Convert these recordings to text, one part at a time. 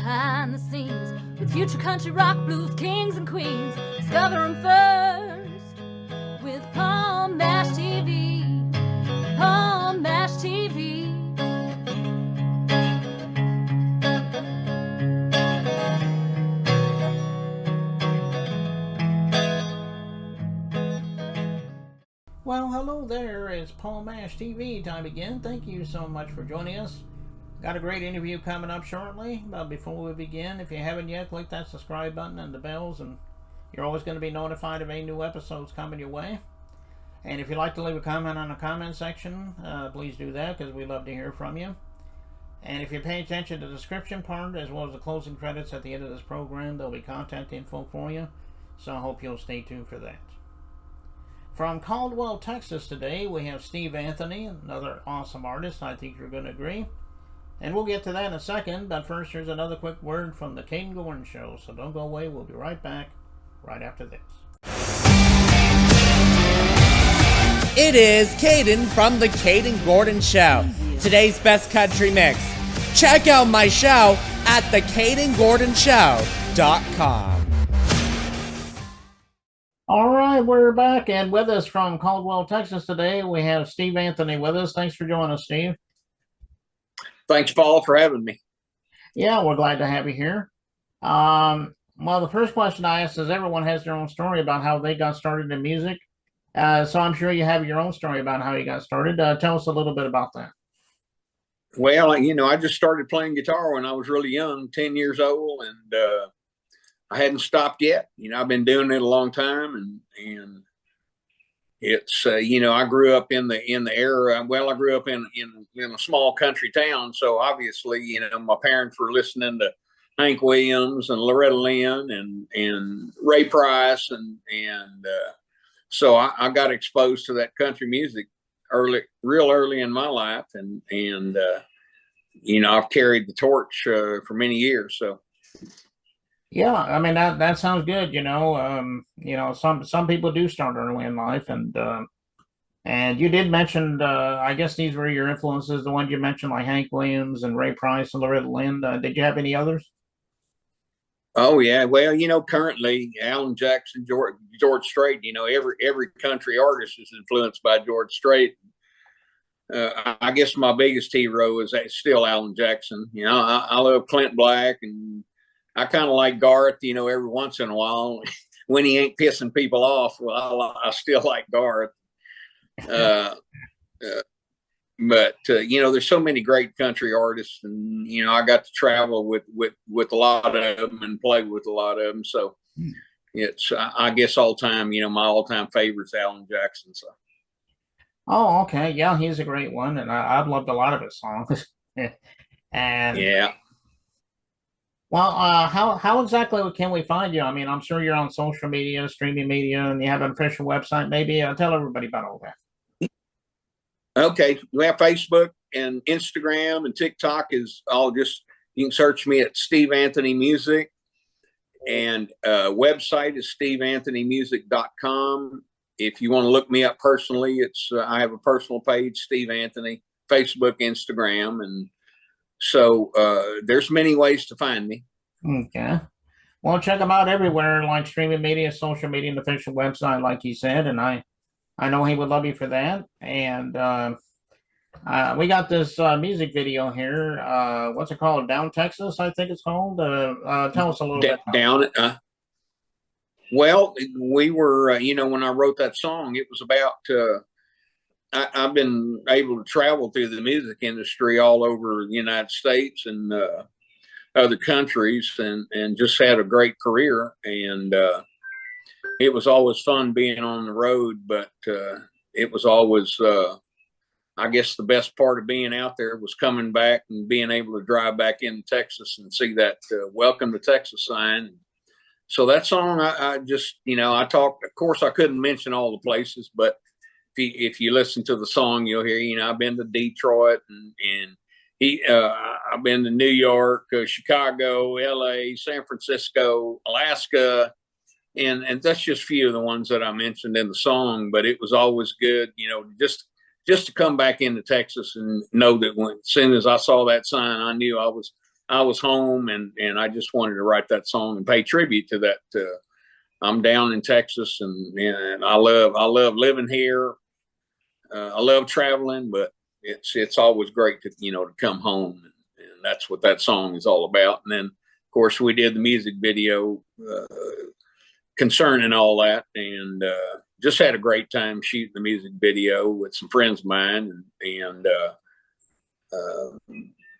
behind the scenes with future country rock blues kings and queens. Discover them first with Palm Mash TV. Palm Mash TV. Well, hello there. It's Palm Mash TV time again. Thank you so much for joining us. Got a great interview coming up shortly, but before we begin, if you haven't yet, click that subscribe button and the bells, and you're always going to be notified of any new episodes coming your way. And if you'd like to leave a comment on the comment section, please do that, because we love to hear from you. And if you pay attention to the description part, as well as the closing credits at the end of this program, there'll be contact info for you, so I hope you'll stay tuned for that. From Caldwell, Texas today, we have Steve Anthony, another awesome artist. I think you're going to agree. And we'll get to that in a second, but first here's another quick word from the Caden Gordon Show. So don't go away, we'll be right back right after this. It is Caden from the Caden Gordon Show. Today's best country mix. Check out my show at thecadengordonshow.com. All right, we're back, and with us from Caldwell, Texas today, we have Steve Anthony with us. Thanks for joining us, Steve. Thanks, Paul, for having me. Yeah, we're glad to have you here. Well, the first question I asked is everyone has their own story about how they got started in music. So I'm sure you have your own story about how you got started. Tell us a little bit about that. Well, I just started playing guitar when I was really young, 10 years old, and I hadn't stopped yet. I've been doing it a long time, and it's I grew up in the era. Well, I grew up in a small country town, so obviously my parents were listening to Hank Williams and Loretta Lynn and Ray Price, and so I got exposed to that country music real early in my life, and I've carried the torch for many years. So. Yeah, I mean that sounds good. Some people do start early in life, and you did mention I guess these were your influences, the ones you mentioned, like Hank Williams and Ray Price and Loretta Lynn. Did you have any others? Oh yeah, well currently Alan Jackson, George Strait. Every country artist is influenced by George Strait. I guess my biggest hero is still Alan Jackson. I love Clint Black, and I kind of like Garth, every once in a while when he ain't pissing people off. Well, I still like Garth. But there's so many great country artists, and, I got to travel with a lot of them and play with a lot of them. So it's, I guess all time, my all time favorite's Alan Jackson. So. Oh, okay. Yeah, he's a great one. And I've loved a lot of his songs. And yeah. Well, how exactly can we find you? I mean, I'm sure you're on social media, streaming media, and you have an official website. Maybe tell everybody about all that. Okay, we have Facebook and Instagram and TikTok is all just, you can search me at Steve Anthony Music, and website is steveanthonymusic.com. If you want to look me up personally, I have a personal page, Steve Anthony, Facebook, Instagram, and so there's many ways to find me. Okay. Well, check them out everywhere, like streaming media, social media, and the official website, like you said. And I know he would love you for that. And we got this music video here. What's it called? Down Texas, I think it's called. Tell us a little bit. Down. Well, we were, when I wrote that song, it was about. I've been able to travel through the music industry all over the United States and other countries, and just had a great career. And it was always fun being on the road, but it was always, I guess the best part of being out there was coming back and being able to drive back into Texas and see that Welcome to Texas sign. So that song, I just, I talked, of course I couldn't mention all the places, but if you listen to the song, you'll hear, I've been to Detroit and I've been to New York, Chicago, LA, San Francisco, Alaska. And that's just a few of the ones that I mentioned in the song, but it was always good, just to come back into Texas and know that as soon as I saw that sign, I knew I was I was home, and I just wanted to write that song and pay tribute to that. I'm down in Texas, and I love living here. I love traveling, but it's always great to to come home, and that's what that song is all about. And then, of course, we did the music video concerning all that, and just had a great time shooting the music video with some friends of mine, and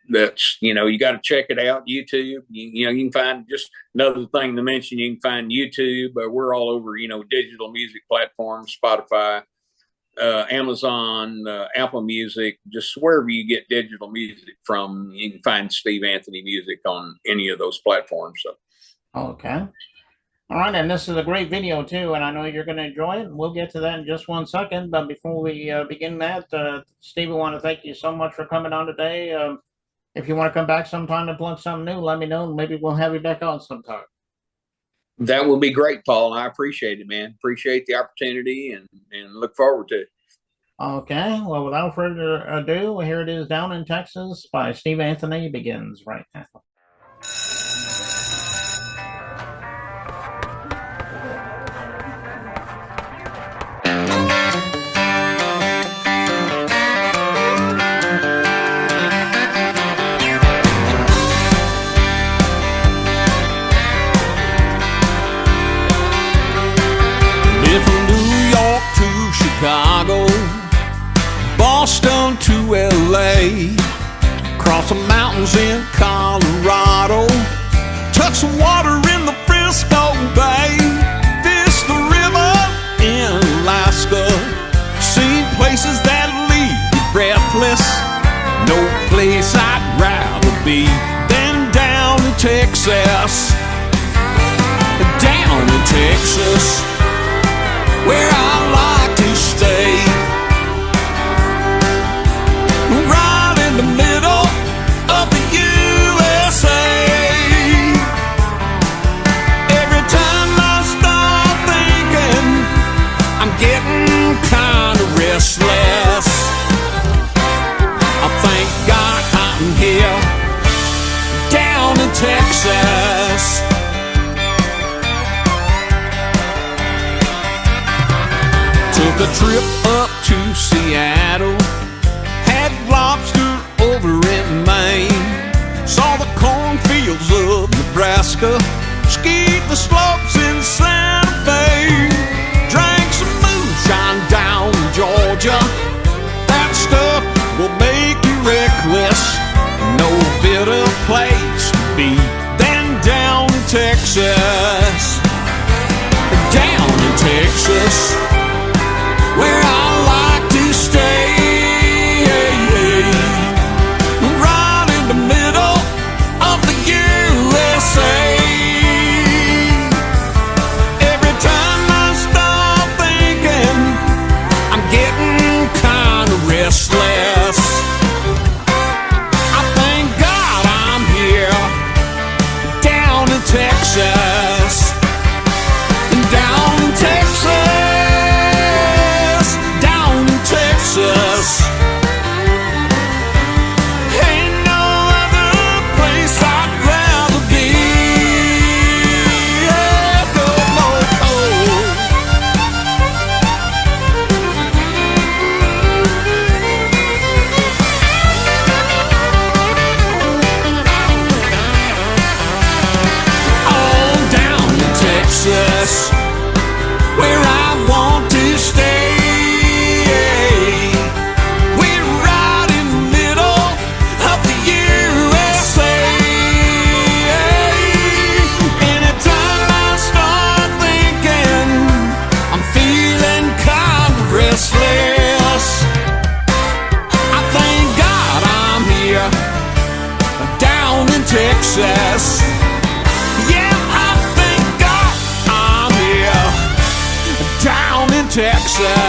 that's you got to check it out. YouTube, you can find, just another thing to mention, you can find YouTube. We're all over digital music platforms, Spotify, Amazon, Apple Music, just wherever you get digital music from, you can find Steve Anthony music on any of those platforms. So Okay. All right, and this is a great video too, and I know you're going to enjoy it. We'll get to that in just 1 second. But before we begin that, Steve, we want to thank you so much for coming on today. If you want to come back sometime and plug something new, let me know. Maybe we'll have you back on sometime. that will be great, Paul. I appreciate it, man. Appreciate the opportunity, and look forward to it. Okay, well, without further ado, here it is, Down in Texas by Steve Anthony begins right now. Been from New York to Chicago, Boston to LA, cross the mountains in Colorado, touch the water in the Frisco Bay, fish the river in Alaska, seen places that leave you breathless. No place I'd rather be than down in Texas. Down in Texas, where I like to stay, right in the middle of the USA. Every time I start thinking, I'm getting kind of restless. I thank God I'm here, down in Texas. Took a trip up to Seattle, had lobster over in Maine, saw the cornfields of Nebraska, skied the slopes in Santa Fe, drank some moonshine down in Georgia. That stuff will make you reckless. No better place to be than down in Texas. Down in Texas, where I like to stay, right in the middle of the USA. Every time I start thinking, I'm getting kind of restless. I thank God I'm here, down in Texas, down in Texas. Texas. Ain't no other place I'd rather be. Oh, down in Texas, where I want to stay. Texas, yeah, I thank God I'm here, down in Texas.